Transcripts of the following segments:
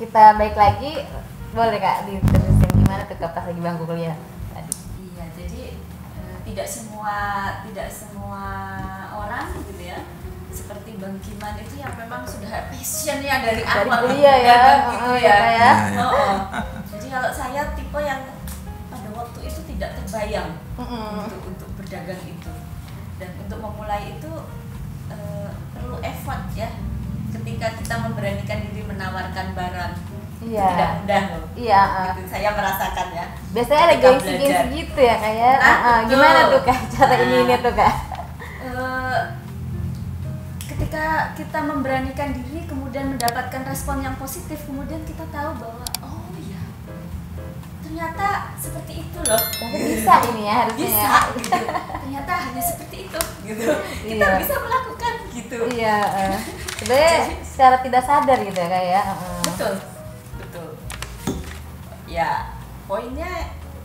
kita balik lagi, boleh Kak diterusin gimana tuh Kak pas lagi bangku kuliah tadi? Iya, jadi tidak semua orang gitu ya seperti Bang Giman itu yang memang sudah passionnya dari awal kuliah ya, gitu ya. Ya. Jadi kalau saya tipe yang pada waktu itu tidak terbayang untuk berdagang itu, dan untuk memulai itu perlu effort ya. Ketika kita memberanikan diri menawarkan barang, itu tidak mudah loh. Iya. Gitu, saya merasakan ya. Biasanya ada gengsi-gengsi gitu ya kayak. Gimana tuh Kak cara ini tuh Kak? Ketika kita memberanikan diri kemudian mendapatkan respon yang positif, kemudian kita tahu bahwa oh iya ternyata seperti itu loh. Tapi bisa ini ya harusnya. Bisa gitu. Ternyata hanya seperti itu gitu. Kita bisa melakukan gitu. Iya. Sebenarnya secara tidak sadar gitu ya kayak. Betul. Ya poinnya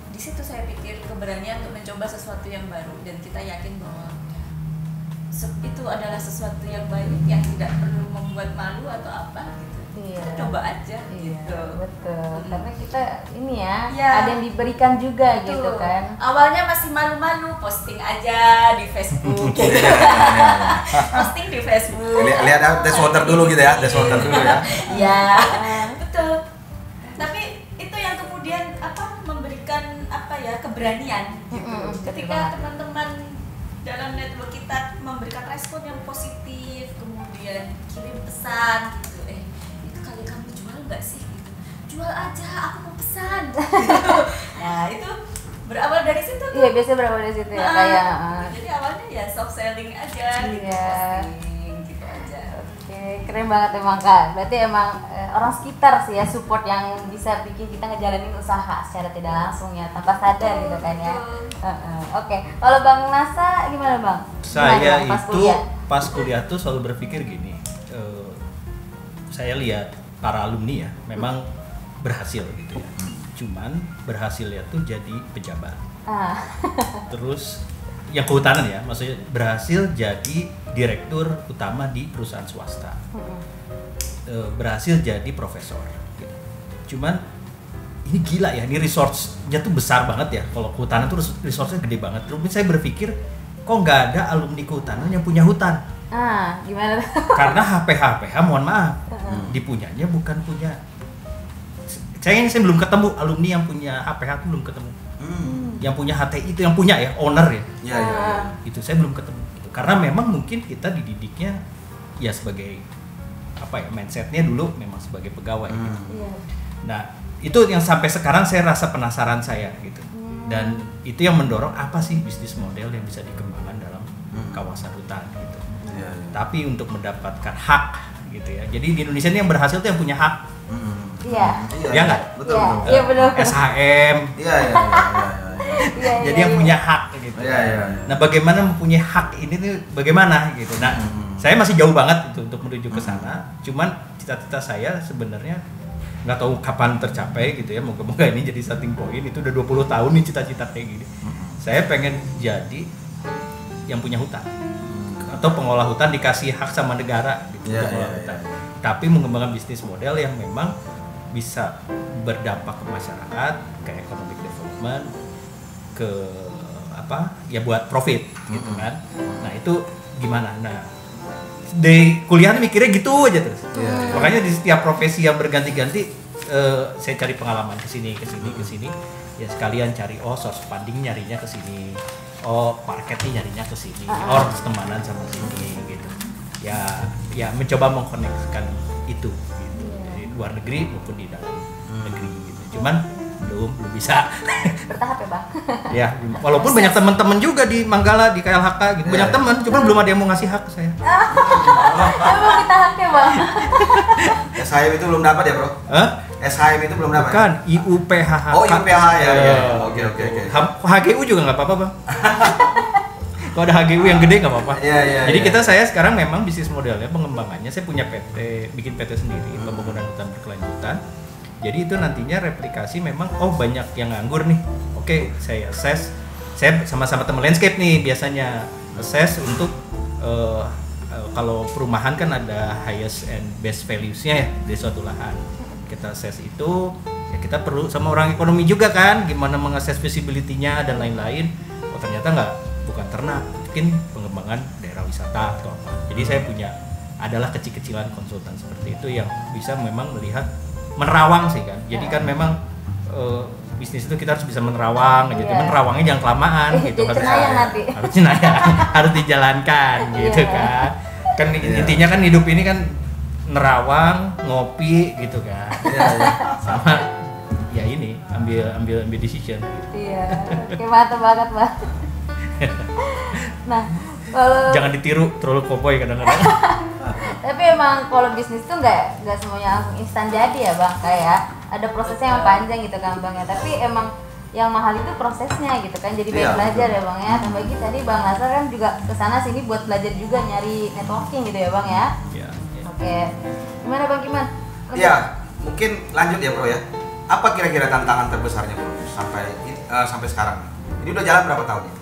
di situ saya pikir keberanian untuk mencoba sesuatu yang baru, dan kita yakin bahwa itu adalah sesuatu yang baik yang tidak perlu membuat malu atau apa gitu. Iya. Kita coba aja gitu. Betul. Karena kita ini ya, ada yang diberikan juga betul. Gitu kan. Awalnya masih malu-malu, posting aja di Facebook gitu. Posting di Facebook. Lihat tes water dulu gitu ya, tes water dulu ya. Iya. Betul. Tapi itu yang kemudian memberikan keberanian gitu. Ketika teman-teman dalam network kita memberikan respon yang positif, kemudian kirim pesan gitu, itu kali kamu jual nggak sih gitu, jual aja aku mau pesan. Nah itu berawal dari situ tuh. Iya, biasanya berawal dari situ ya kayak. Jadi awalnya ya soft selling aja, gitu, posting gitu aja. Oke, keren banget emang Kak. Berarti emang orang sekitar sih ya support yang bisa bikin kita ngejalanin usaha secara tidak langsung ya, tanpa sadar gitu kan ya. Oke, kalau Bang Nasa gimana Bang? Saya pas itu kuliah? pas kuliah tuh selalu berpikir gini, saya lihat para alumni ya memang berhasil gitu ya, cuman berhasilnya tuh jadi pejabat. Terus yang kehutanan ya, maksudnya berhasil jadi direktur utama di perusahaan swasta, berhasil jadi profesor gitu. Cuman ini gila ya, ini resource-nya tuh besar banget ya. Kalau kehutanan tuh resource-nya gede banget. Terus saya berpikir, kok nggak ada alumni kehutanan yang punya hutan? Gimana? Karena HPH mohon maaf, dipunyanya bukan punya. Saya belum ketemu alumni yang punya HPH, tuh belum ketemu. Yang punya HTI itu yang punya ya, owner ya. Iya. Itu saya belum ketemu. Gitu. Karena memang mungkin kita dididiknya ya sebagai mindsetnya dulu memang sebagai pegawai. Gitu. Nah itu yang sampai sekarang saya rasa penasaran saya gitu, dan itu yang mendorong apa sih bisnis model yang bisa dikembangkan dalam kawasan hutan gitu. Tapi untuk mendapatkan hak gitu ya, jadi di Indonesia ini yang berhasil tuh yang punya hak. Ya nggak? Betul. Iya benar. SHM. Iya. Jadi yang punya hak gitu. Nah bagaimana mempunyai hak ini tuh bagaimana gitu. Nah saya masih jauh banget itu untuk menuju ke sana. Cuman cita-cita saya sebenarnya nggak tahu kapan tercapai gitu ya, moga-moga ini jadi starting point. Itu udah 20 tahun nih cita-cita kayak gini. Saya pengen jadi yang punya hutan atau pengelola hutan, dikasih hak sama negara gitu untuk mengelola hutan. Tapi mengembangkan bisnis model yang memang bisa berdampak ke masyarakat, ke economic development, ke buat profit gitu kan. Nah itu gimana? Nah di kuliah mikirnya gitu aja terus. Makanya di setiap profesi yang berganti-ganti saya cari pengalaman ke sini ya, sekalian cari source funding nyarinya ke sini, marketing nyarinya ke sini, temanan sama sini gitu. Ya mencoba mengkoneksikan itu gitu. Di luar negeri maupun di dalam negeri gitu. Cuman belum bisa. Bertahap ya Bang. Ya, walaupun banyak teman-teman juga di Manggala, di KLHK gitu, banyak teman, cuma belum ada yang mau ngasih hak ke saya. Emang kita haknya Bang. SHM itu belum dapat ya Bro? SHM itu belum dapat? Bukan, IUPHH. Oh IUPH ya. Oke. HGU juga nggak apa-apa Bang. Kalau ada HGU yang gede nggak apa-apa. Jadi saya sekarang memang bisnis modelnya pengembangannya, saya punya PT, bikin PT sendiri, pembangunan hutan berkelanjutan. Jadi itu nantinya replikasi memang banyak yang nganggur nih. Oke, saya assess. Saya sama-sama teman landscape nih biasanya assess untuk kalau perumahan kan ada highest and best values-nya ya dari suatu lahan. kita assess itu ya kita perlu sama orang ekonomi juga kan, gimana mengakses visibility-nya dan lain-lain. Oh ternyata bukan ternak, mungkin pengembangan daerah wisata atau apa. Jadi saya adalah kecil-kecilan konsultan seperti itu yang bisa memang melihat menerawang sih kan. Jadi kan memang bisnis itu kita harus bisa menerawang gitu. Menerawangnya jangan kelamaan gitu. Harus harus dijalankan gitu kan. Kan intinya kan hidup ini kan nerawang, ngopi gitu kan. Sama ya ini ambil decision gitu. Iya. Oke, mantap banget, Mas. Nah, kalau jangan ditiru terlalu koboi kadang-kadang. Tapi emang kalau bisnis tuh nggak semuanya langsung instan jadi ya Bang, kayak ada prosesnya yang panjang gitu kan Bang ya. Tapi emang yang mahal itu prosesnya gitu kan, jadi banyak belajar ya Bang ya. Tambah lagi tadi Bang Nasar kan juga kesana sini buat belajar juga, nyari networking gitu ya Bang ya. Iya. Oke, gimana Bang Kiman? Iya, mungkin lanjut ya Bro ya. Apa kira-kira tantangan terbesarnya Bro sampai sekarang? Ini udah jalan berapa tahun ya?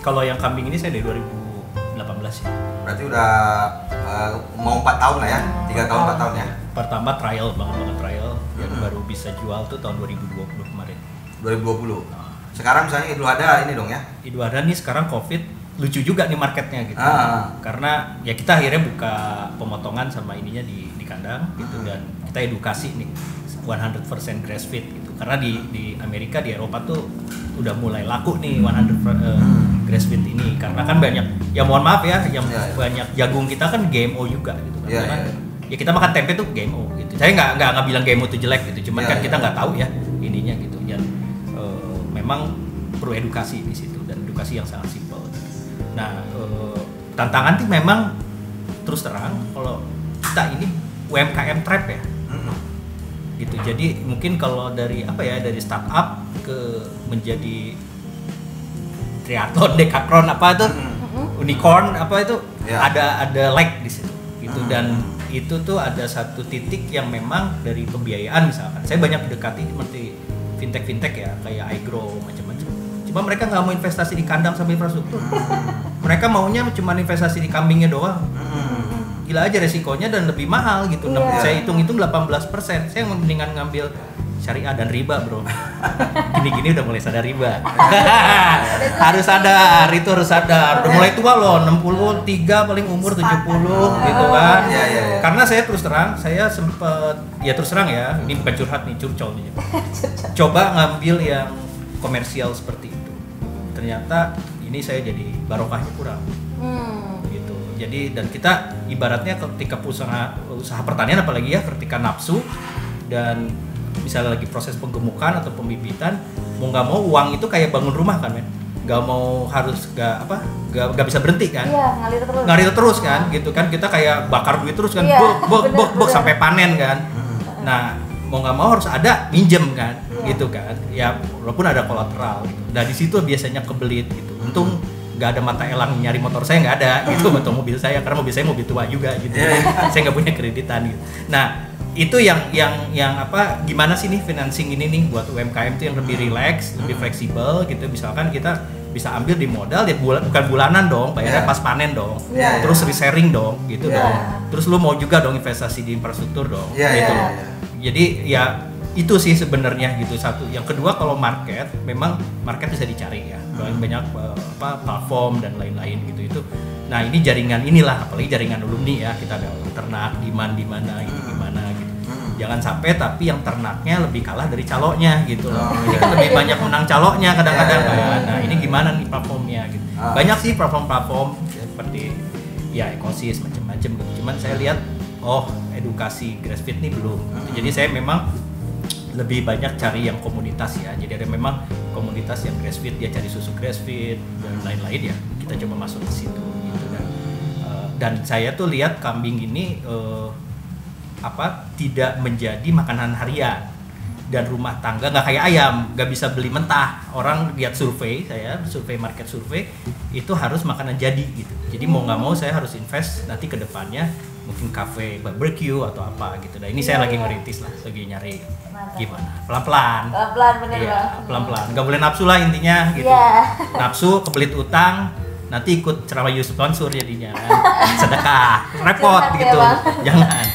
Kalau yang kambing ini saya dari 2018 ya. Berarti udah mau 4 tahun lah ya, 3 tahun 4 tahun ya. Pertama trial banget trial, yang baru bisa jual tuh tahun 2020 kemarin. 2020. Sekarang misalnya Idul Adha ini dong ya. Idul Adha nih sekarang Covid, lucu juga nih marketnya gitu. Karena ya kita akhirnya buka pemotongan sama ininya di kandang gitu, dan kita edukasi nih 100% grass feed gitu. Karena di Amerika, di Eropa tuh udah mulai laku nih 100% grass feed ini, karena kan banyak, ya mohon maaf ya, banyak jagung kita kan GMO juga gitu kan. Ya kita makan tempe tuh GMO gitu. Saya nggak bilang GMO itu jelek gitu, cuman kan kita nggak tahu ya ininya gitu. Dan memang perlu edukasi di situ, dan edukasi yang sangat simpel. Nah, tantangan tuh memang terus terang kalau kita ini UMKM trap ya. Gitu. Jadi mungkin kalau dari dari startup ke menjadi triathlon, decathlon apa itu, unicorn apa itu, ada lag di situ gitu. Dan itu tuh ada satu titik yang memang dari pembiayaan, misalkan saya banyak mendekati seperti fintech ya, kayak iGrow macam-macam. Cuma mereka nggak mau investasi di kandang sama infrastruktur. Mereka maunya cuma investasi di kambingnya doang. Gila aja resikonya dan lebih mahal gitu. Saya hitung-hitung 18%. Saya mendingan ngambil syariah dan riba, Bro. Gini-gini udah mulai sadar riba. Harus sadar, itu harus sadar. Udah mulai tua loh, 63 paling umur 70 gitu kan. Karena saya terus terang, saya sempet ini bukan curhat nih, curcol nih. Coba ngambil yang komersial seperti itu. Ternyata ini saya jadi barokahnya kurang. Jadi, dan kita ibaratnya ketika usaha pertanian apalagi ya, ketika nafsu dan misalnya lagi proses penggemukan atau pembibitan, mau nggak mau uang itu kayak bangun rumah kan, men. Nggak mau harus nggak bisa berhenti kan. Iya, ngalir terus kan, gitu kan. Kita kayak bakar duit terus kan, bok sampai panen kan. Nah, mau nggak mau harus ada minjem kan, gitu kan. Ya walaupun ada kolateral gitu. Nah, di situ biasanya kebelit gitu. Untung nggak ada mata elang nyari motor saya, nggak ada gitu, atau mobil saya, karena mobil saya mobil tua juga gitu. Saya nggak punya kreditan gitu. Nah, itu yang gimana sih nih financing ini nih buat UMKM tuh yang lebih relax, lebih fleksibel gitu. Misalkan kita bisa ambil di modal ya, bukan bulanan dong, bayarnya pas panen dong. Terus resharing dong gitu dong. Terus lu mau juga dong investasi di infrastruktur dong gitu loh. Jadi ya itu sih sebenarnya gitu, satu. Yang kedua, kalau memang market bisa dicari ya, banyak platform dan lain-lain gitu itu. Nah, ini jaringan inilah, apalagi jaringan alumni ya, kita ada ternak demand di mana gitu, gimana gitu. Jangan sampai tapi yang ternaknya lebih kalah dari caloknya gitu loh. Ini kan lebih banyak menang caloknya kadang-kadang kan. Nah, ini gimana nih platformnya gitu. Banyak sih platform seperti ya Ekosis macam-macam gitu. Cuman saya lihat edukasi grassfeed nih belum. Jadi saya memang lebih banyak cari yang komunitas ya. Jadi ada memang komunitas yang grassfeed, dia cari susu grassfeed dan lain-lain ya. Kita coba masuk ke situ gitu. Dan saya tuh lihat kambing ini tidak menjadi makanan harian dan rumah tangga, nggak kayak ayam, nggak bisa beli mentah. Orang lihat survei market survei itu harus makanan jadi gitu. Jadi mau nggak mau saya harus invest nanti ke depannya, mungkin cafe barbecue atau apa gitu. Nah, ini saya lagi ngerintis lah, lagi nyari gimana, pelan-pelan bener ya, pelan-pelan, nggak boleh nafsu lah intinya gitu. Nafsu, kebelit utang, nanti ikut ceramah Yusuf Mansur jadinya sedekah, repot gitu, jangan.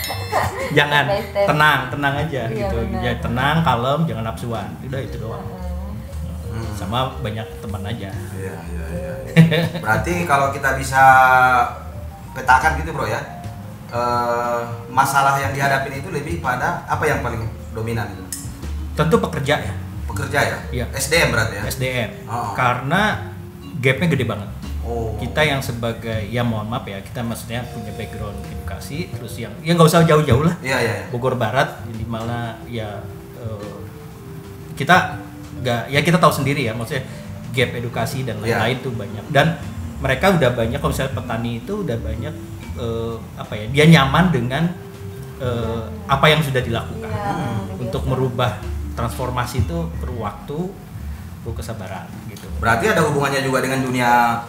Jangan, Step by step. tenang aja Iya, gitu. benar. Ya tenang, kalem, jangan nafsuan. Udah itu doang. Sama banyak teman aja. Iya. Berarti kalau kita bisa petakan gitu bro ya, masalah yang dihadapin itu lebih pada apa yang paling dominan itu? Tentu pekerja ya. Pekerja ya? Iya. SDM berarti ya? SDM. Oh. Karena gapnya gede banget. Oh. Kita yang sebagai, ya mohon maaf ya, kita maksudnya punya background edukasi, terus yang ya nggak usah jauh-jauh lah. Iya. Bogor Barat, di mana ya kita nggak, ya kita tahu sendiri ya, maksudnya gap edukasi dan lain-lain tuh banyak. Dan mereka udah banyak, kalau misalnya petani itu udah banyak apa ya, dia nyaman dengan apa yang sudah dilakukan. Untuk merubah transformasi itu perlu waktu, perlu kesabaran gitu. Berarti ada hubungannya juga dengan dunia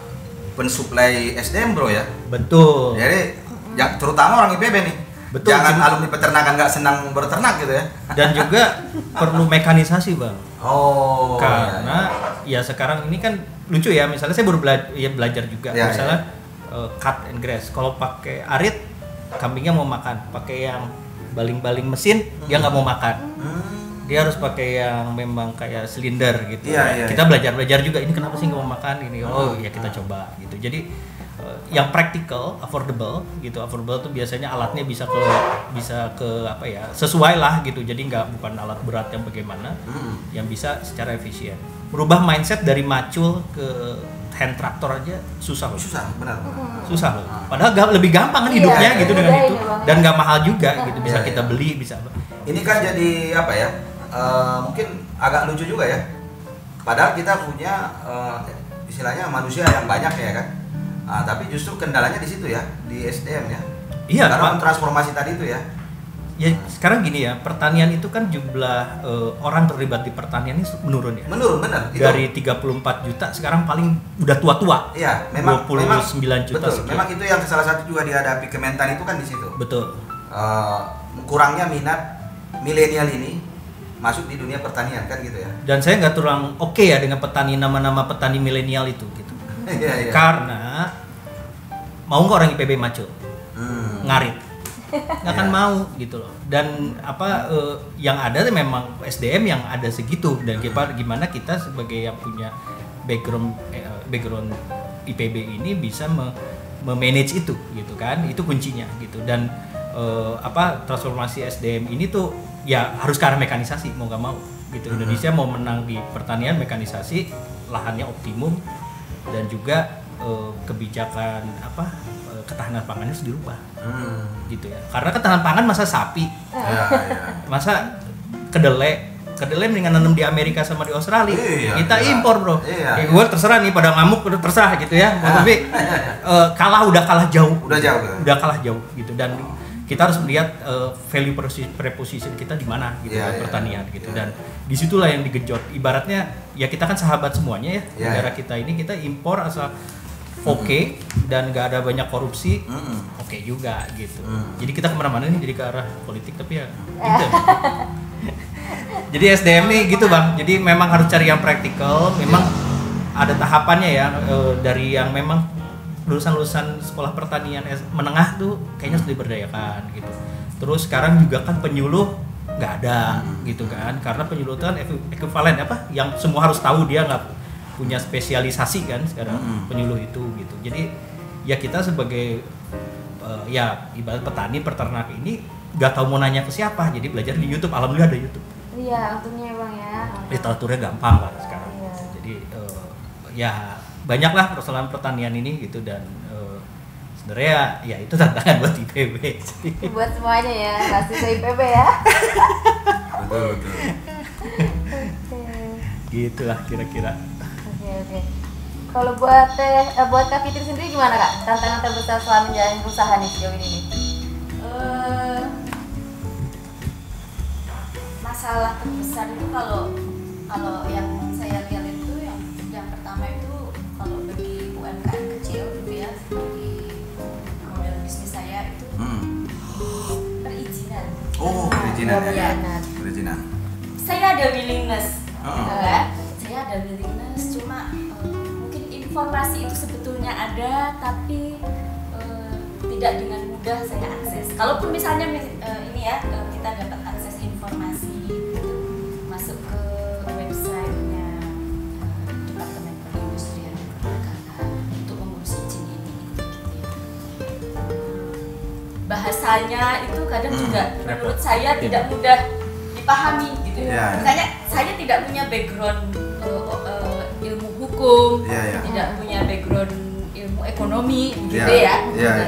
pensuplai SDM bro ya? Betul. Jadi ya, terutama orang IPB nih. Betul. Jangan alumni peternakan nggak senang berternak gitu ya? Dan juga perlu mekanisasi bang. Oh. Karena ya sekarang ini kan lucu ya, misalnya saya baru belajar juga, Ya, misalnya cut and grass. Kalau pakai arit, kambingnya mau makan. Pakai yang baling-baling mesin, dia nggak mau makan. Dia harus pakai yang memang kayak silinder gitu. Iya. Kita belajar juga, ini kenapa sih nggak mau makan ini? Oh ya kita coba gitu. Jadi yang practical, affordable gitu. Affordable tuh biasanya alatnya bisa ke apa ya, sesuai lah gitu. Jadi bukan alat berat yang bagaimana, yang bisa secara efisien. Merubah mindset dari macul ke hand traktor aja susah loh. Susah, benar. Susah loh. Padahal lebih gampang kan hidupnya gitu dengan itu, dan nggak mahal juga gitu. Bisa kita beli, bisa. Ini kan jadi apa ya? Mungkin agak lucu juga ya. Padahal kita punya istilahnya manusia yang banyak ya kan. Tapi justru kendalanya di situ ya, di SDM ya. Iya. Karena transformasi tadi itu ya. Ya sekarang gini ya, pertanian itu kan jumlah orang terlibat di pertanian ini menurun ya. Menurun benar. Dari 34 juta sekarang paling udah tua-tua. Iya, memang 29 juta betul. sekian. Memang itu yang salah satu juga dihadapi Kementan itu kan di situ. Betul. Kurangnya minat milenial ini masuk di dunia pertanian kan gitu ya. Dan saya nggak terlalu oke ya dengan petani, nama-nama petani milenial itu gitu. Iya. Karena mau nggak orang IPB maju ngarit, nggak akan mau gitu loh. Dan yang ada tuh memang SDM yang ada segitu, dan gimana kita sebagai yang punya background IPB ini bisa memanage itu gitu kan, itu kuncinya gitu. Dan transformasi SDM ini tuh ya harus ke arah mekanisasi mau nggak mau gitu. Indonesia mau menang di pertanian, mekanisasi, lahannya optimum, dan juga kebijakan ketahanan pangannya harus dirubah gitu ya. Karena ketahanan pangan masa sapi, masa kedelai mendingan nanam di Amerika sama di Australia. Kita impor bro. Gue terserah nih pada ngamuk, terserah gitu ya. Tapi udah kalah jauh gitu. Dan kita harus melihat value proposition kita di mana gitu, pertanian gitu. Dan disitulah yang digenjot. Ibaratnya ya kita kan sahabat semuanya ya. Negara kita ini kita impor asal oke, dan nggak ada banyak korupsi, oke juga gitu. Jadi kita kemana-mana nih jadi ke arah politik, tapi ya gitu. Jadi SDM nih gitu bang. Jadi memang harus cari yang praktikal. Memang ada tahapannya ya, dari yang memang lulusan sekolah pertanian menengah tuh kayaknya harus diberdayakan gitu. Terus sekarang juga kan penyuluh nggak ada gitu kan, karena penyuluh itu kan ekuivalen yang semua harus tahu, dia nggak punya spesialisasi kan sekarang penyuluh itu gitu. Jadi ya kita sebagai ya ibarat petani peternak ini nggak tahu mau nanya ke siapa, jadi belajar di YouTube. Alhamdulillah ada YouTube. Iya, untungnya bang ya. Literaturnya gampang lah sekarang. Jadi ya banyaklah persoalan pertanian ini gitu. Dan sebenarnya ya itu tantangan buat IPB sih. Buat semuanya ya, pasti ke IPB ya. Betul. Gitulah kira-kira. Oke. Kalau buat Kak Fitri sendiri gimana Kak? Tantangan terbesar selama menjalani usaha nih sejauh ini nih? Masalah terbesar itu kalau yang saya lihat itu yang pertama itu kalau bagi UMKM kecil gitu ya, seperti model bisnis saya itu perizinan. Perizinan. Saya ada willingness, kan? Saya ada willingness, cuma mungkin informasi itu sebetulnya ada, tapi tidak dengan mudah saya akses. Kalaupun misalnya ini ya kita dapat akses informasi gitu, masuk ke websitenya Departemen Perindustrian dan Perdagangan untuk mengurus izin ini gitu ya. Bahasanya itu kadang juga menurut saya tidak mudah dipahami gitu ya. Makanya saya tidak punya background ilmu hukum, tidak punya background ilmu ekonomi gitu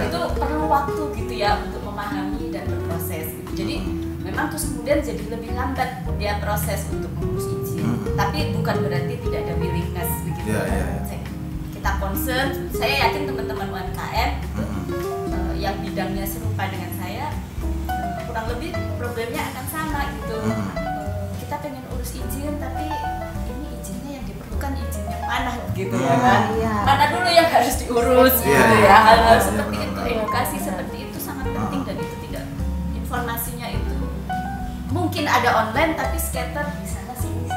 itu perlu waktu gitu ya untuk memahami dan berproses gitu. Jadi memang terus kemudian jadi lebih lambat dia proses untuk mengurus izin, tapi bukan berarti tidak ada willingness begitu. Kita concern, saya yakin teman-teman UMKM yang bidangnya serupa dengan saya kurang lebih problemnya akan sama gitu. Kita pengen urus izin tapi ini izinnya yang diperlukan izin yang mana gitu ya kan? Mana dulu yang harus diurus gitu ya. Hal-hal seperti itu, edukasi seperti itu sangat penting dan itu tidak, informasinya itu mungkin ada online tapi scatter di sana sini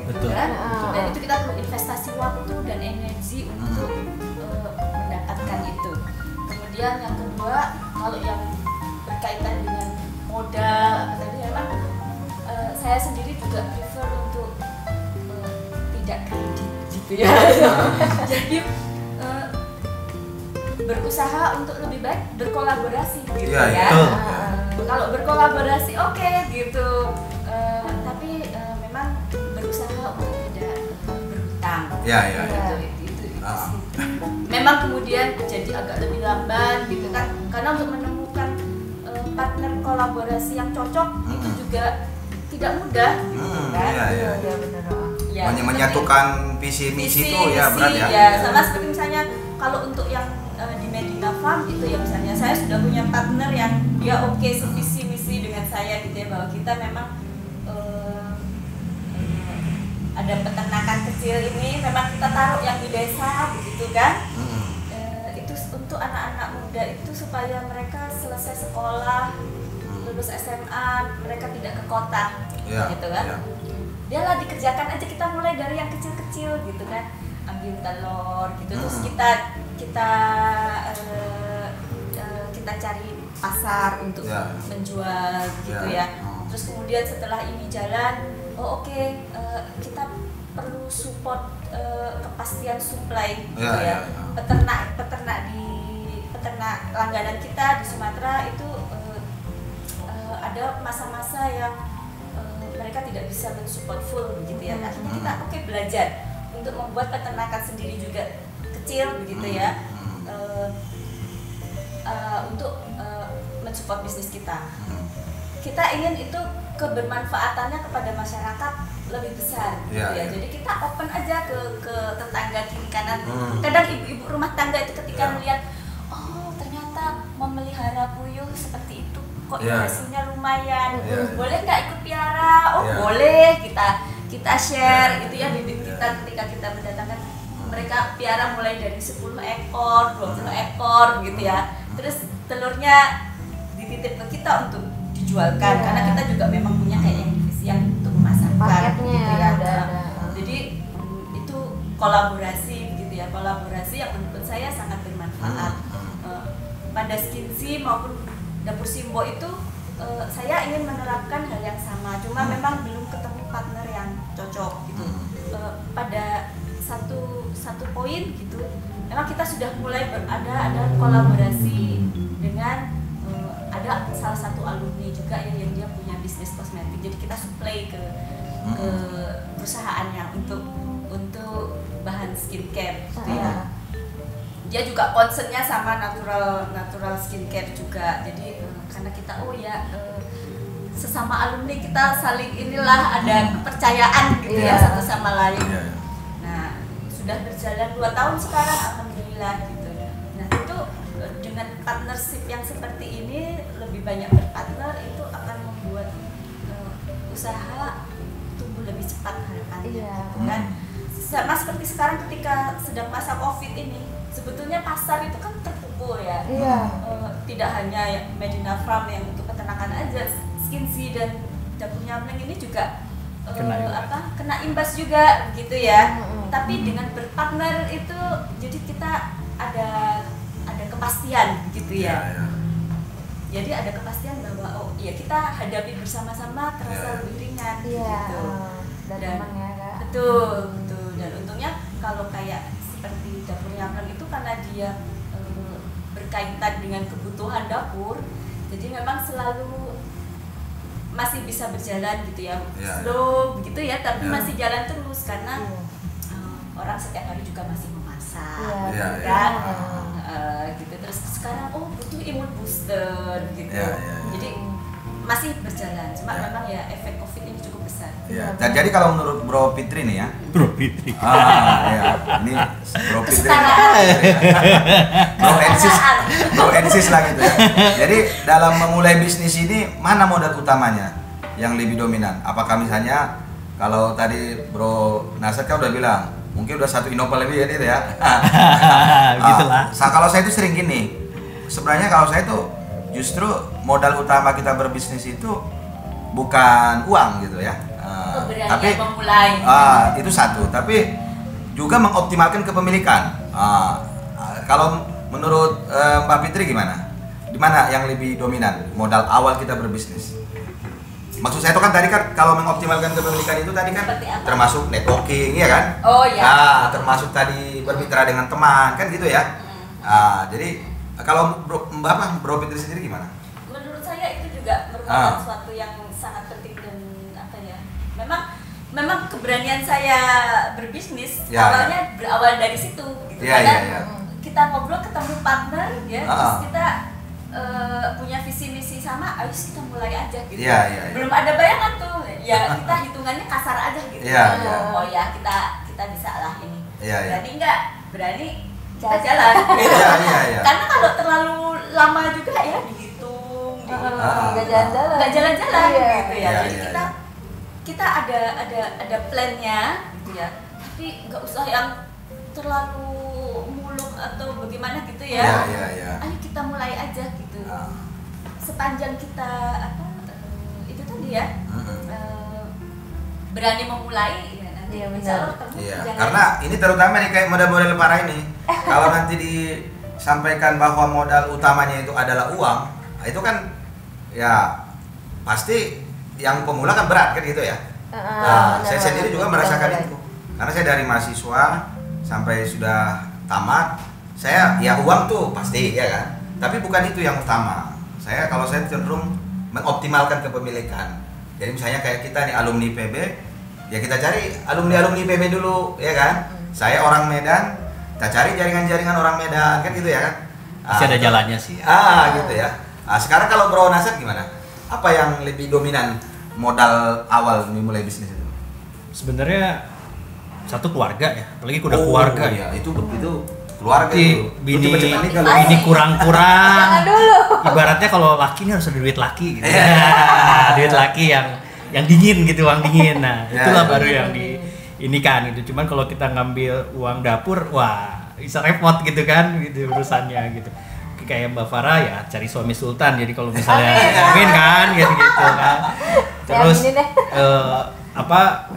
gitu kan. Dan itu kita perlu investasi waktu dan energi untuk mendapatkan itu. Kemudian yang kedua, kalau yang berkaitan dengan modal apa tadi memang saya sendiri juga prefer untuk tidak kredit gitu ya. Jadi berusaha untuk lebih baik berkolaborasi gitu ya. Kalau berkolaborasi oke, gitu. Tapi memang berusaha untuk tidak berhutang. Itu memang kemudian jadi agak lebih lamban gitu kan, karena untuk menemukan partner kolaborasi yang cocok itu juga tidak mudah gitu kan. Menyatukan visi misi itu ya berat ya. Sama seperti misalnya kalau untuk yang di Medina Farm itu ya, misalnya saya sudah punya partner yang dia oke sevisi misi dengan saya gitu ya, bahwa kita memang ada peternakan kecil ini memang kita taruh yang di desa begitu kan. Itu untuk anak-anak muda itu supaya mereka selesai sekolah, lulus SMA, mereka tidak ke kota gitu kan. Dia lah dikerjakan aja, kita mulai dari yang kecil-kecil gitu kan, ambil telur gitu, terus kita cari pasar untuk menjual gitu ya. Terus kemudian setelah ini jalan, kita perlu support kepastian supply gitu ya. Peternak langganan kita di Sumatera itu ada masa-masa yang mereka tidak bisa mensupport full begitu ya. Akhirnya kita belajar untuk membuat peternakan sendiri juga kecil begitu ya, untuk mensupport bisnis kita. Kita ingin itu kebermanfaatannya kepada masyarakat lebih besar gitu ya. Jadi kita open aja ke tetangga kiri kanan. Kadang ibu-ibu rumah tangga itu ketika melihat ternyata memelihara puyuh seperti itu kok hasilnya lumayan, boleh nggak ikut piara? Boleh, kita share gitu ya, bibit kita ketika kita mendatangkan mereka piara mulai dari 10 ekor, 20 ekor gitu ya. Terus telurnya dititip ke kita untuk dijualkan, karena kita juga memang punya kayak yang divisi yang untuk memasarkan gitu ya. Jadi itu kolaborasi gitu ya, kolaborasi yang menurut saya sangat bermanfaat. Pada Skinsy maupun Dapur Simbo itu saya ingin menerapkan hal yang sama, cuma memang belum ketemu partner yang cocok gitu. Pada satu poin gitu, memang kita sudah mulai ada kolaborasi dengan ada salah satu alumni juga yang dia punya bisnis kosmetik, jadi kita supply ke perusahaannya untuk bahan skincare gitu ya. Dia juga concernnya sama natural skincare juga, jadi karena kita sesama alumni kita saling inilah ada kepercayaan gitu ya satu sama lain. Nah sudah berjalan 2 tahun sekarang alhamdulillah gitu. Nah itu dengan partnership yang seperti ini, lebih banyak berpartner, itu akan membuat usaha tumbuh lebih cepat harapannya gitu kan. Sama seperti sekarang ketika sedang masa COVID ini, sebetulnya pasar itu kan terpukul ya. Tidak hanya Medina Farm yang untuk peternakan aja, Skinsy dan Dapur Nyamleng ini juga kena imbas juga gitu ya. Tapi dengan berpartner itu jadi kita ada kepastian gitu ya. Jadi ada kepastian bahwa oh iya kita hadapi bersama-sama terasa lebih ringan gitu. Dan temannya Kak. Betul. Dan untungnya kalau kayak seperti dapur Yamlan itu karena dia berkaitan dengan kebutuhan dapur, jadi memang selalu masih bisa berjalan gitu ya, slow begitu ya, tapi masih jalan terus karena orang setiap hari juga masih memasak, kan? Gitu. Terus sekarang butuh imun booster gitu, jadi masih berjalan. Cuma memang ya efek COVID ini cukup besar. Dan jadi kalau menurut Bro Fitri nih ya, Fitri. Ini Bro Fitri, Bro Ensis lah gitu ya. Jadi dalam memulai bisnis ini mana modal utamanya yang lebih dominan? Apakah misalnya kalau tadi Bro Nasir kan udah bilang mungkin udah 1 Innova lebih ya itu ya. Gitulah. Kalau saya itu sering gini. Sebenarnya kalau saya tuh justru modal utama kita berbisnis itu bukan uang gitu ya. Tapi memulai. Itu satu, tapi juga mengoptimalkan kepemilikan. Kalau menurut Mbak Fitri gimana? Di mana yang lebih dominan modal awal kita berbisnis? Maksud saya itu kan tadi kan kalau mengoptimalkan kepemilikan itu tadi kan termasuk networking ya kan? Oh iya. Termasuk tadi bermitra dengan teman kan gitu ya. Jadi kalau Bro Fitri sendiri gimana? Menurut saya itu juga merupakan suatu yang sangat penting dan apa ya? Memang keberanian saya berbisnis awalnya berawal dari situ gitu. Karena kita ngobrol ketemu partner ya, terus kita punya visi misi sama, ayo kita mulai aja gitu. Belum ada bayangan tuh, ya kita hitungannya kasar aja gitu. Oh ya kita bisa lah ini. Berani nggak? Berani kita jalan. Karena kalau terlalu lama juga ya dihitung, nggak jalan-jalan gitu ya. Jadi kita ada plannya gitu ya. Tapi nggak usah yang terlalu muluk atau bagaimana gitu ya. Ayo kita mulai aja gitu. Sepanjang kita itu tadi ya berani memulai ya nanti karena ini terutama nih kayak model-model parah ini. Kalau nanti disampaikan bahwa modal utamanya itu adalah uang, itu kan ya pasti yang pemula kan berat kan gitu ya. Saya sendiri juga merasakan itu. Karena saya dari mahasiswa sampai sudah tamat, saya ya uang tuh pasti ya kan. Tapi bukan itu yang utama. Kalau saya cenderung mengoptimalkan kepemilikan. Jadi misalnya kayak kita nih alumni PB, ya kita cari alumni PB dulu ya kan. Saya orang Medan, kita cari jaringan-jaringan orang Medan kan gitu ya kan. Masih ada jalannya sih. Gitu ya. Sekarang kalau Bro Nasir gimana? Apa yang lebih dominan modal awal memulai bisnis itu? Sebenarnya satu keluarga ya, apalagi udah keluarga ya. Itu keluarga itu. Bini kurang-kurang. Ibaratnya kalau laki ini harus ada duit laki gitu. Duit laki yang dingin gitu, uang dingin. Nah, itulah baru yang ini kan gitu. Cuman kalau kita ngambil uang dapur, wah bisa repot gitu kan gitu urusannya gitu. Kayak Mbak Farah ya cari suami sultan. Jadi kalau misalnya amin kan gitu kan. Terus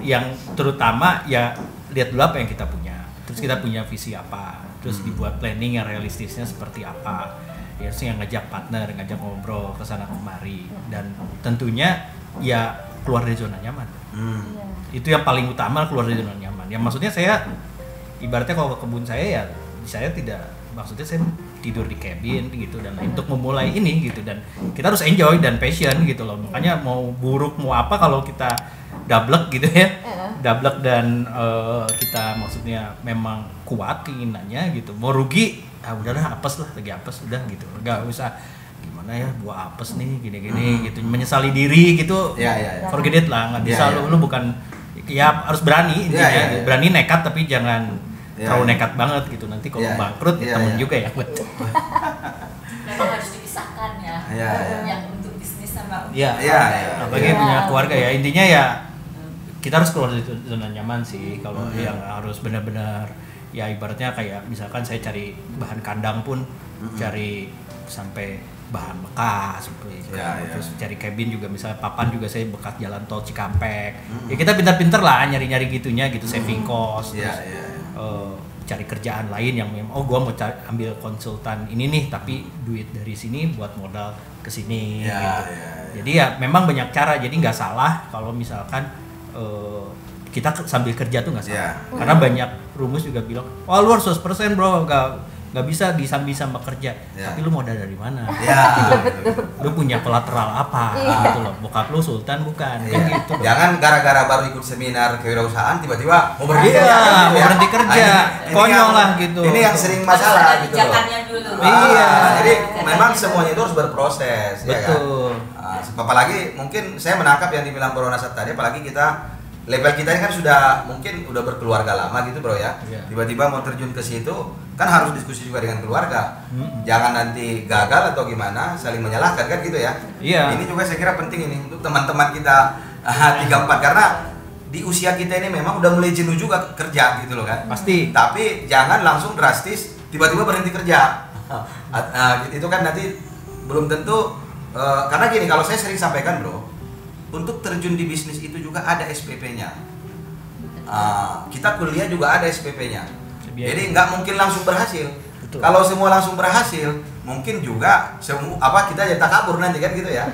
yang terutama ya lihat dulu apa yang kita punya. Terus kita punya visi apa. Terus dibuat planning yang realistisnya seperti apa. Ya yang ngajak partner, ngajak ngobrol ke sana kemari dan tentunya ya keluar dari zona nyaman. Itu yang paling utama, keluar dari zona nyaman. Ya maksudnya saya ibaratnya kalau ke kebun saya ya saya tidak, maksudnya saya tidur di cabin gitu dan untuk memulai ini gitu, dan kita harus enjoy dan passion gitu loh. Makanya mau buruk mau apa kalau kita dablek gitu ya, dablek dan kita maksudnya memang kuat keinginannya gitu, mau rugi udahlah apes lah, lagi apes udah gitu, nggak usah gimana ya buah apes nih gini-gini gitu, menyesali diri gitu, forget it lah, nggak bisa. Lu bukan ya harus berani intinya, berani nekat tapi jangan terlalu nekat banget gitu, nanti kalau bangkrut temen juga ya. Memang harus dipisahkan ya, yang untuk bisnis sama apalagi punya keluarga ya, intinya ya kita harus keluar dari zona nyaman sih. Kalau yang harus benar-benar ya ibaratnya kayak misalkan saya cari bahan kandang pun cari sampai bahan bekas terus cari cabin juga, misalnya papan juga saya bekas jalan tol Cikampek. Ya kita pintar-pintar lah nyari-nyari gitunya gitu, saving cost terus cari kerjaan lain yang memang gua mau ambil konsultan ini nih tapi duit dari sini buat modal ke sini gitu. Jadi ya memang banyak cara, jadi nggak salah kalau misalkan kita sambil kerja tuh nggak salah. Karena banyak rumus juga bilang, "Oh, lu harus 100% bro, nggak bisa disambi sama kerja." Tapi lu modal dari mana? Lu punya kolateral apa? Gitu loh. Bokap lu sultan bukan? Kan gitu. Jangan gara-gara baru ikut seminar kewirausahaan tiba-tiba mau berhenti kerja. Konyol lah gitu. Ini yang sering masalah gitu loh. Jadi memang semuanya itu harus berproses. Betul. Ya kan? Apalagi mungkin saya menangkap yang dibilang Bro Nasat tadi, apalagi kita level kita ini kan mungkin udah berkeluarga lama gitu bro ya. Tiba-tiba mau terjun ke situ kan harus diskusi juga dengan keluarga. Jangan nanti gagal atau gimana saling menyalahkan kan gitu ya. Ini juga saya kira penting ini untuk teman-teman kita 34 karena di usia kita ini memang udah mulai jenuh juga kerja gitu loh kan. Pasti. Tapi jangan langsung drastis tiba-tiba berhenti kerja. Itu kan nanti belum tentu karena gini, kalau saya sering sampaikan bro, untuk terjun di bisnis itu juga ada SPP-nya. Kita kuliah juga ada SPP-nya. Jadi nggak mungkin langsung berhasil. Betul. Kalau semua langsung berhasil, mungkin juga kita jadi takabur nanti kan gitu ya.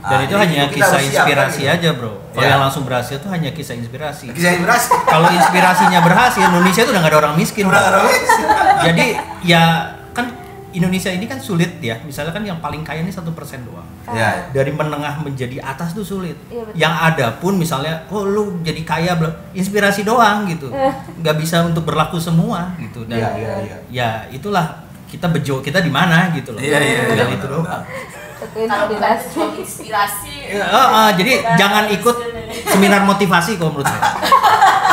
Dan itu hanya kisah inspirasi aja bro. Kalau yang langsung berhasil itu hanya kisah inspirasi. Kalau inspirasinya berhasil, Indonesia itu udah nggak ada orang miskin. Jadi ya kan Indonesia ini kan sulit ya, misalnya kan yang paling kaya ini 1% doang. Dari menengah menjadi atas tuh sulit. Yang ada pun misalnya, lu jadi kaya, inspirasi doang gitu, nggak bisa untuk berlaku semua gitu. Dan ya itulah kita bejo kita di mana gitu loh. Itu doang. Kalau inspirasi. Jadi jangan ikut seminar motivasi kalau menurut saya.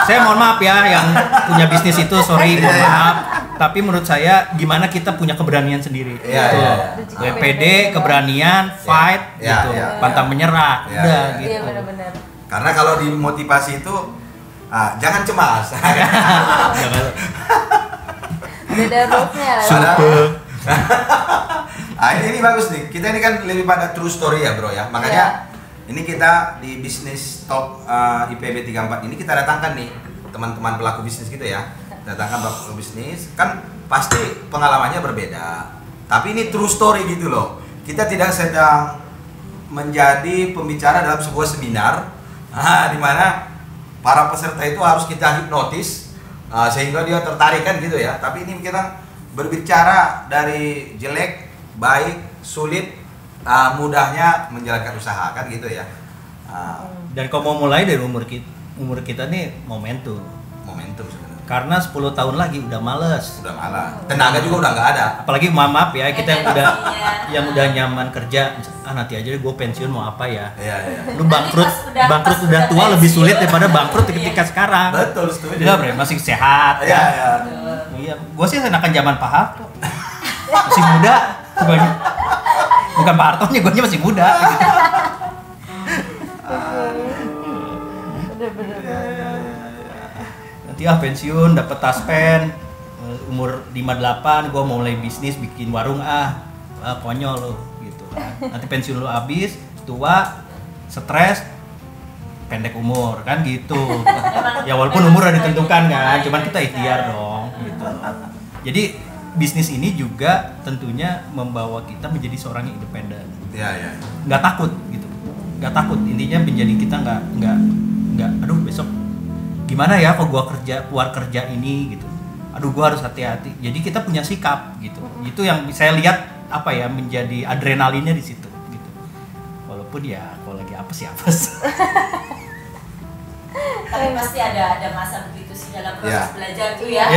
Saya mohon maaf ya yang punya bisnis itu, sorry mohon maaf. Tapi menurut saya gimana kita punya keberanian sendiri. WPD, keberanian, fight gitu. Pantang menyerah. Udah gitu. Benar-benar. Karena kalau dimotivasi itu jangan cemas. Jangan. Beda rule-nya lah. Ini bagus nih. Kita ini kan lebih pada true story ya, bro ya. Makanya ini kita di bisnis Talk IPB 34 ini kita datangkan nih teman-teman pelaku bisnis gitu ya. Datangkan pelaku bisnis, kan pasti pengalamannya berbeda. Tapi ini true story gitu loh. Kita tidak sedang menjadi pembicara dalam sebuah seminar di mana para peserta itu harus kita hipnotis sehingga dia tertarik kan gitu ya. Tapi ini kita berbicara dari jelek, baik, sulit, mudahnya menjalankan usaha kan gitu ya. Dan kalau mau mulai dari umur kita nih momentum sebenarnya. Karena 10 tahun lagi udah males. Tenaga juga udah nggak ada. Apalagi maaf ya, kita yang udah nyaman kerja, nanti aja gue pensiun mau apa ya. Lu bangkrut udah tua lebih sulit daripada bangkrut ketika sekarang. Betul, setuju. Iya, bre, masih sehat. Iya, gue sih enakan zaman Pak Harto. Masih muda. Bukan Pak Hartonya, gue masih muda. Nanti pensiun dapat taspen umur 58 gue mau mulai bisnis bikin warung konyol lo gitu kan. Nanti pensiun lo habis tua stres pendek umur kan gitu. Ya walaupun umur udah ditentukan kan, cuman kita ikhtiar dong gitu. Jadi bisnis ini juga tentunya membawa kita menjadi seorang yang independen. Nggak takut gitu, nggak takut, intinya menjadi kita nggak aduh besok gimana ya kalau gua keluar kerja ini gitu, aduh gua harus hati-hati. Jadi kita punya sikap gitu. Itu yang saya lihat menjadi adrenalinnya di situ gitu. Walaupun ya kalau lagi apes. Tapi pasti ada masa begitu sih dalam proses belajar tuh ya.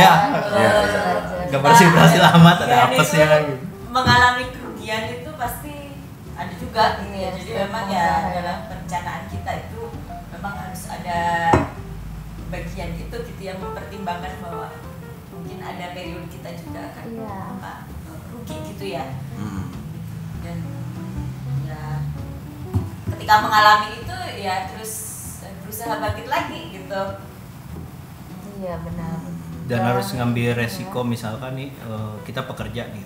Gak berhasil amat, ada apesnya gitu. Mengalami kerugian itu pasti ada juga gitu ya. Jadi memang ya dalam perencanaan kita itu memang harus ada bagian itu gitu yang mempertimbangkan bahwa mungkin ada periode kita juga akan rugi gitu ya. Dan ya ketika mengalami itu ya terus berusaha bangkit lagi gitu. Iya benar. Dan harus ngambil resiko, misalkan nih kita pekerja nih,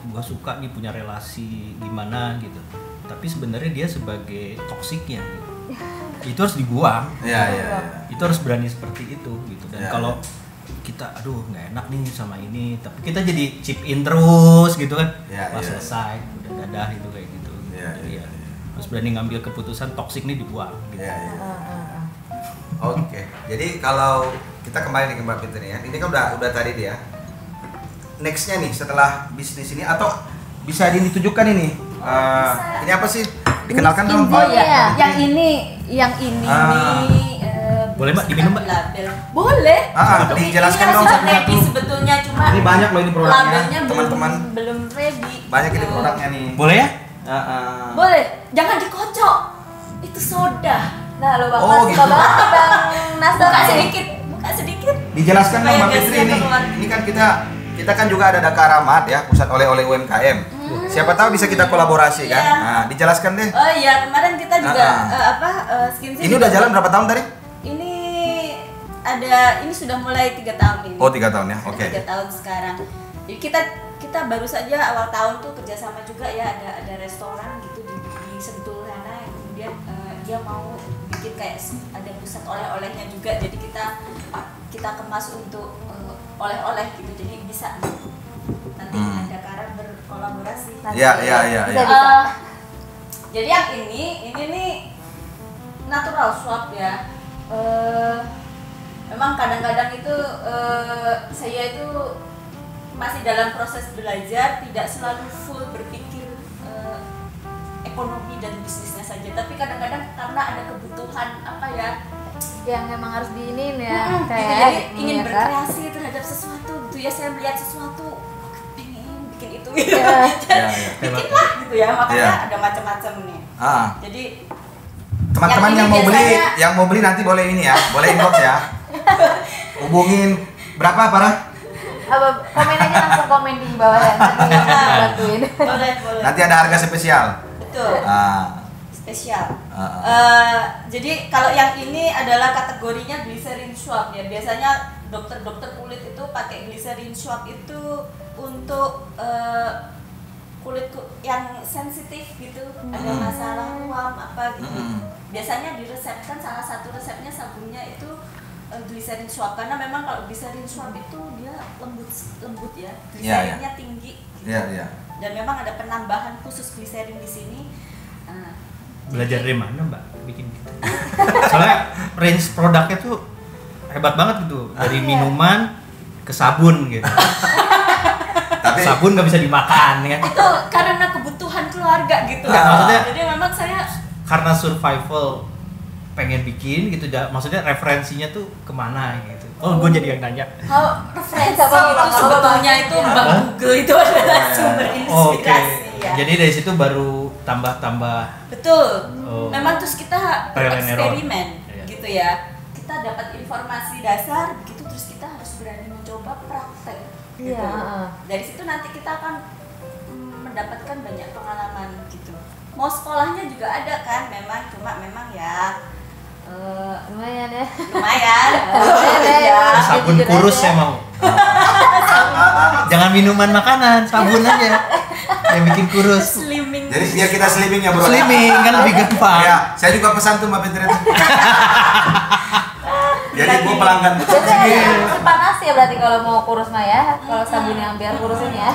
gua suka nih punya relasi gimana gitu, tapi sebenarnya dia sebagai toksiknya gitu. Itu harus dibuang. Itu harus berani seperti itu gitu. Dan kita aduh nggak enak nih sama ini, tapi kita jadi chip in terus gitu kan. Pas selesai udah dadah itu kayak gitu. Jadi ya harus berani ngambil keputusan, toksik nih dibuang gitu. Oke. Jadi kalau kita kembali nih ke Mbak Fitri ya. Ini kan udah tadi dia. Nextnya nih setelah bisnis ini atau bisa ditunjukkan ini. Ini apa sih? Dikenalkan dong. Oh iya, yang ini boleh Mbak diminum Mbak? Label. Boleh. Dijelaskan dong satu-satu. Ready sebetulnya, cuma ini banyak loh ini produknya. Labelnya Teman-teman belum ready. Banyak ini produknya nih. Boleh ya? Boleh. Jangan dikocok. Itu soda. Nah, lo Bang Oh, Mas, gitu. Bang Nasa Buka sedikit. Dijelaskan dong Mbak Supaya Fitri gasnya ini. keluar. Ini kan kita kan juga ada Dakaramat ya, pusat oleh-oleh UMKM. Siapa tahu bisa kita kolaborasi kan? Iya. Nah, dijelaskan deh. Oh iya, kemarin kita juga Skinzy. Ini udah jalan berapa tahun tadi? Ini sudah mulai 3 tahun ini. Oh, 3 tahun ya. Oke. 3 tahun sekarang. Jadi kita baru saja awal tahun tuh kerjasama juga ya, ada restoran gitu di Sentul sana yang kemudian dia mau bikin kayak ada pusat oleh-olehnya juga. Jadi kita kemas untuk oleh-oleh gitu. Jadi bisa nanti ada Karan berkolaborasi. Iya. Jadi yang ini nih natural swap ya. Memang kadang-kadang itu saya itu masih dalam proses belajar, tidak selalu full berpikir ekonomi dan bisnisnya saja, tapi kadang-kadang karena ada kebutuhan apa ya yang memang harus diinin ya, gitu, kayak jadi ingin berkreasi terhadap sesuatu gitu ya. Saya melihat sesuatu pengen bikin itu gitu. Bikin lah gitu ya, makanya ada macam-macam nih. Jadi teman-teman yang mau beli nanti boleh ini ya, boleh inbox ya. Hubungin berapa Farah? Komen aja, langsung komen di bawah ya, nanti bantuin. Boleh. Nanti ada harga spesial. Betul. Spesial. Jadi kalau yang ini adalah kategorinya glycerin swab ya. Biasanya dokter-dokter kulit itu pakai glycerin swab itu untuk kulit yang sensitif gitu, ada masalah ruam apa gitu. Biasanya diresepkan, salah satu resepnya sabunnya itu glycerin swab, karena memang kalau glycerin swab itu dia lembut ya, glycerinnya tinggi gitu. Dan memang ada penambahan khusus glycerin di sini. Belajar dari mana Mbak bikin gitu? Soalnya range produknya tuh hebat banget gitu, dari minuman ke sabun gitu. Tapi sabun nggak bisa dimakan ya. Itu karena kebutuhan keluarga gitu. Maksudnya, jadi memang saya karena survival pengen bikin gitu, maksudnya referensinya tuh kemana gitu. Oh, gue jadi yang nanya. Kalau referensi itu sebetulnya itu Mbak Google itu adalah sumber inspirasi ya. Jadi dari situ baru tambah. Betul. Memang terus kita eksperimen Iya. gitu ya. Kita dapat informasi dasar begitu, terus kita harus berani mencoba praktek. Gitu. Dari situ nanti kita akan mendapatkan banyak pengalaman gitu. Mau sekolahnya juga ada kan, memang ya lumayan ya. Ya. Sabun kurus saya mau. Jangan minuman makanan, sabun aja yang bikin kurus. Slimming. Jadi biar kita slimming ya bro. Slimming kan lebih gampang. Ya, saya juga pesan tuh Mbak Fitri. Jadi gue pelanggan. Simpan nasi ya berarti kalau mau kurus mah ya. Kalau sabun yang biar kurus ini ya.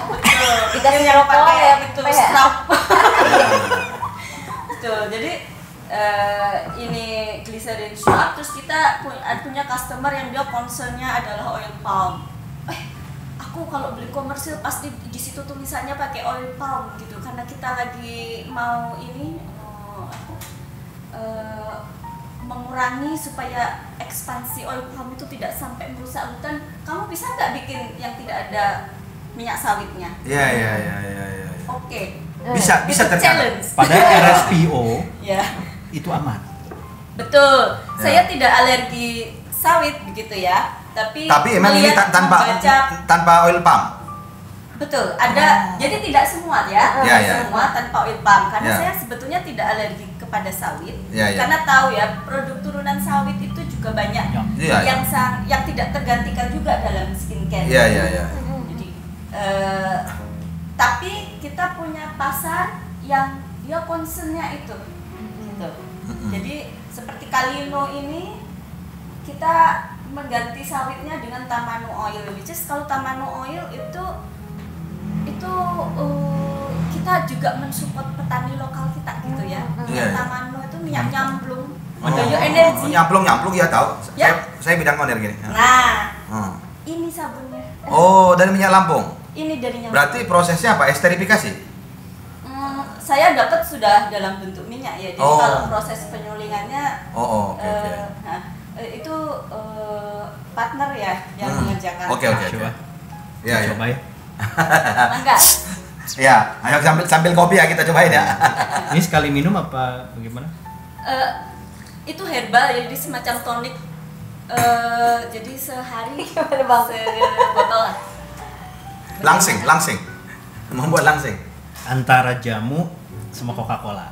Kita yang pakai ya itu strap. Betul. Jadi ini glycerin swab, terus kita punya customer yang dia concernnya adalah oil palm. Aku kalau beli komersil pasti di situ tulisannya pakai oil palm gitu, karena kita lagi mau ini mengurangi supaya ekspansi oil palm itu tidak sampai merusak hutan. Kamu bisa nggak bikin yang tidak ada minyak sawitnya? Iya. Oke. Bisa tercapai. Pada RSPO ya. Itu aman. Betul. Ya. Saya tidak alergi sawit begitu ya. Tapi emang ini tanpa oil palm. Betul. Ada. Jadi tidak semua ya. Semua tanpa oil palm, karena saya sebetulnya tidak alergi kepada sawit. Karena tahu ya, produk turunan sawit itu juga banyak yang tidak tergantikan juga dalam skincare. Jadi tapi kita punya pasar yang dia concernnya itu. Gitu. Jadi seperti Kalino ini kita mengganti sawitnya dengan Tamanu Oil, which is kalau Tamanu Oil itu kita juga mensupport petani lokal kita gitu ya. Tamanu itu minyak nyamplung, bioenergi. Nyamplung ya tahu. Ya. Saya bidang owner gini. Nah, ini sabunnya. Oh, dari minyak Lampung. Ini dari nyamplung. Berarti prosesnya apa? Esterifikasi? Saya dapat sudah dalam bentuk minyak ya. Jadi kalau proses penyulingannya, okay. Nah, itu partner ya yang mengerjakan. Oke. Coba. Ya. Coba ya. Enggak. Ya, ayo sambil kopi ya kita cobain ya. Ini sekali minum apa bagaimana? Itu herbal, jadi semacam tonik. Jadi sehari Bang? sebotol lah. Langsing. Membuat langsing. Antara jamu sama Coca-Cola.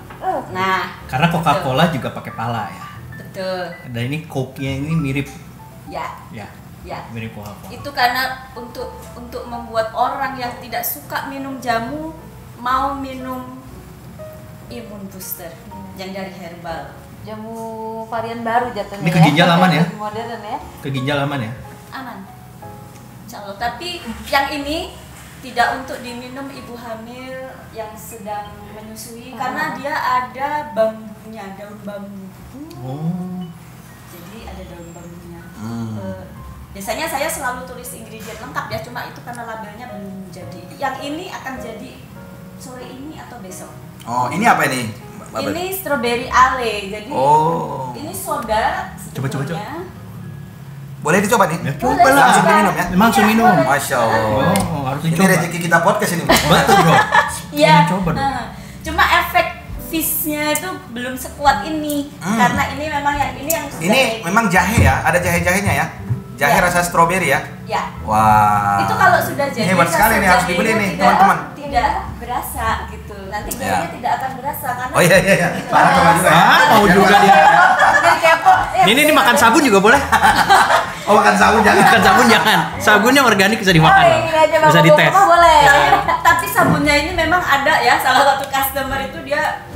Nah, Karena Coca-Cola juga pakai pala ya. betul. Dan ini Coke-nya ini mirip Ya. mirip Coca-Cola. Itu karena untuk membuat orang yang tidak suka minum jamu mau minum imun booster yang dari herbal. Jamu varian baru jatuhnya. Ini ke ginjal aman ya? Lebih modern ya. Ke ginjal aman ya? Aman. Insya Allah. Tapi yang ini tidak untuk diminum ibu hamil yang sedang menyusui karena dia ada bambunya, daun bambu. Oh. Jadi ada daun bambunya. Biasanya saya selalu tulis ingredient lengkap ya, cuma itu karena labelnya belum jadi. Yang ini akan jadi sore ini atau besok. Oh, ini apa ini? Ini strawberry ale. Jadi ini soda Coba. sebetulnya. Boleh dicoba nih? Ya, Boleh, coba lah. Langsung diminum ya? Langsung Iya, minum. boleh. Masya Allah. Oh, harus Ini dicoba. rezeki kita podcast ini. Betul, Bro. Iya. Coba dong. Cuma efek fish-nya itu belum sekuat ini. Karena ini memang yang sudah Ini memang jahe ya? Ada jahe-jahenya ya? Jahe Ya. rasa stroberi ya? ya. Wah. Itu kalau sudah jadi Hebat sekali rasa nih, harus jahenya dibeli nih, tidak- teman-teman. Tidak berasa gitu. Nanti jahenya tidak akan berasa karena Oh iya. Parah coba juga ya. Mau juga dia. Jadi kepo. Ini makan sabun juga boleh. Oh, makan sabun jangan. Makan sabun jangan. Sabunnya organik bisa dimakan. Oh, ini aja Bisa Bang, dites. Bapak boleh. tapi sabunnya ini memang ada ya, salah satu customer itu dia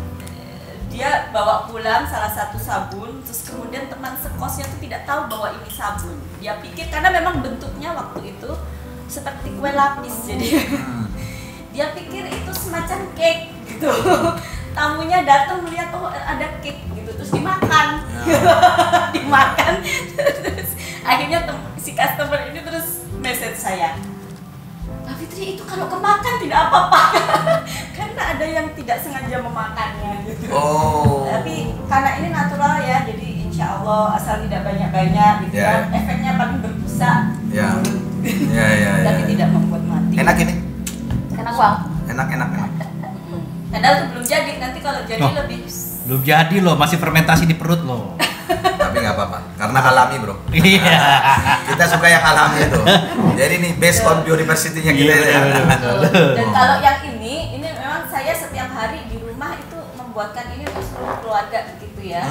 bawa pulang salah satu sabun, terus kemudian teman sekosnya tuh tidak tahu bahwa ini sabun. Dia pikir karena memang bentuknya waktu itu seperti kue lapis, jadi dia pikir itu semacam cake gitu. Tamunya datang melihat oh ada cake gitu, terus dimakan. Dimakan. Terus akhirnya si customer ini terus message saya, Mbak Fitri itu kalau kemakan tidak apa-apa. Karena ada yang tidak sengaja memakannya gitu. Oh. Tapi karena ini natural ya, jadi insya Allah asal tidak banyak-banyak gitu Ya. kan. Efeknya paling berbusa. Ya. Tapi tidak membuat mati. Enak ini? Enak Bang. Enak. Padahal itu belum jadi, nanti kalau jadi Oh. lebih Belum jadi loh, masih fermentasi di perut loh. Tapi nggak apa-apa, karena alami bro. Iya. Kita suka yang alami itu. Jadi nih based on biodiversity-nya kita. Iya, betul. Dan kalau yang ini memang saya setiap hari di rumah itu membuatkan ini untuk seluruh keluarga begitu ya.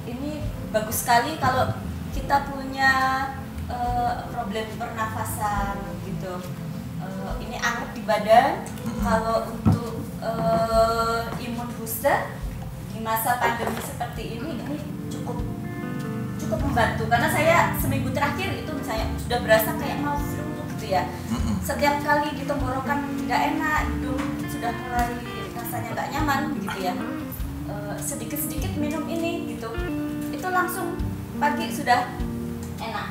Ini bagus sekali kalau kita punya problem pernafasan gitu. Ini anget di badan. Kalau untuk imun booster di masa pandemi seperti ini cukup membantu karena saya seminggu terakhir itu misalnya sudah berasa kayak mau flu gitu ya. Setiap kali di tenggorokan tidak enak, hidung sudah mulai rasanya nggak nyaman gitu ya. Sedikit-sedikit minum ini gitu, itu langsung pagi sudah enak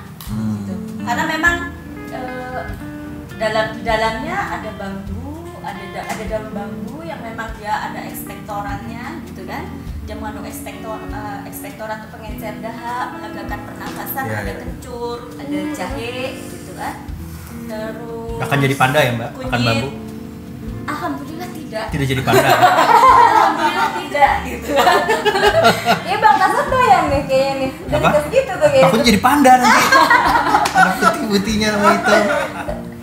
gitu. Karena memang di dalamnya ada bambu, ada daun bambu yang memang dia ada ekspektorannya gitu kan. Dia mengandung ekspektoran untuk pengencer dahak, melegakan pernafasan, ada kencur, ada jahe gitu kan. Terus Akan jadi panda ya Mbak? Makan kunyit. bambu? Alhamdulillah tidak. Tidak jadi panda. Alhamdulillah tidak gitu. Iya Bang, Nasab doyan nih kayaknya nih. Udah Apa? dikasih gitu tuh kayaknya. Takutnya jadi panda nanti. Ada putih-putihnya sama hitam.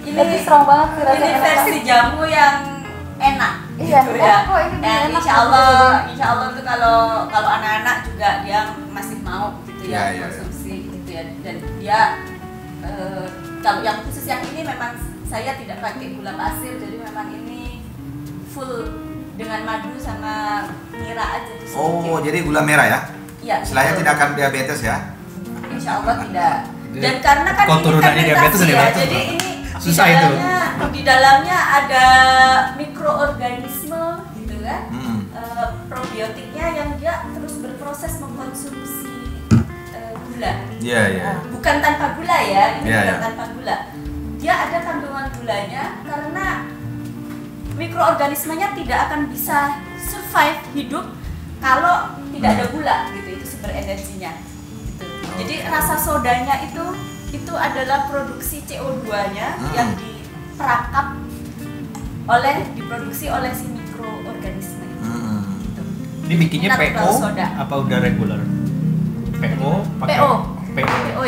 Ini strong banget sih Ini rasanya. versi jamu yang enak. Iya, gitu enak kok, ini enak. Insya Allah tuh kalau anak-anak juga dia masih mau gitu ya Iya. konsumsi gitu ya. Dan dia kalau yang khusus yang ini memang saya tidak pakai gula pasir, jadi memang ini full dengan madu sama nira aja tuh sedikit. Oh, jadi gula merah ya? Iya. Istilahnya betul. tidak akan diabetes ya? Insya insya Allah tidak. Dan karena kan kalau turunannya diabetes ya, jadi ini susah itu. Di dalamnya ada mikroorganisme gitu kan, probiotiknya yang dia terus berproses mengkonsumsi gula. Bukan tanpa gula ya, ini bukan tanpa gula. Dia ada kandungan gulanya karena mikroorganismenya tidak akan bisa survive hidup kalau tidak ada gula gitu, itu sumber energinya gitu. Jadi rasa sodanya itu adalah produksi CO2-nya yang diproduksi oleh si mikroorganisme itu. Gitu. Ini bikinnya PO apa udah regular? PO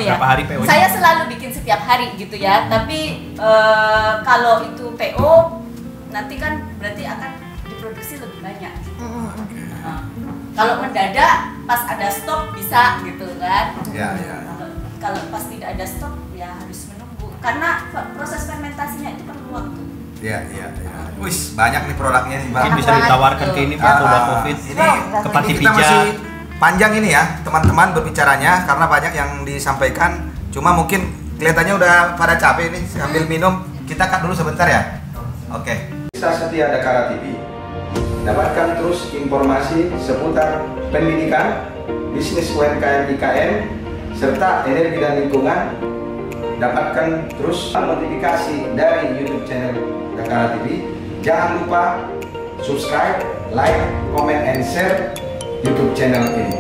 ya. Berapa hari PO? Saya selalu bikin setiap hari gitu ya. Tapi kalau itu PO nanti kan berarti akan diproduksi lebih banyak. Kalau mendadak pas ada stok bisa gitu kan. Kalau pas tidak ada stok ya harus menunggu karena proses fermentasinya itu perlu waktu. Wis banyak nih produknya nih Bang. Mungkin bisa ditawarkan ke ini Pak udah Covid ini ke Panti kita masih Pijat. panjang ini ya teman-teman berbicaranya karena banyak yang disampaikan. Cuma mungkin kelihatannya udah pada capek nih sambil minum. Kita cut dulu sebentar ya. Oke. Bisa setia Dakara TV. Dapatkan terus informasi seputar pendidikan, bisnis UMKM IKM, serta energi dan lingkungan. Dapatkan terus notifikasi dari YouTube channel Dakara TV. Jangan lupa subscribe, like, comment, and share YouTube channel ini.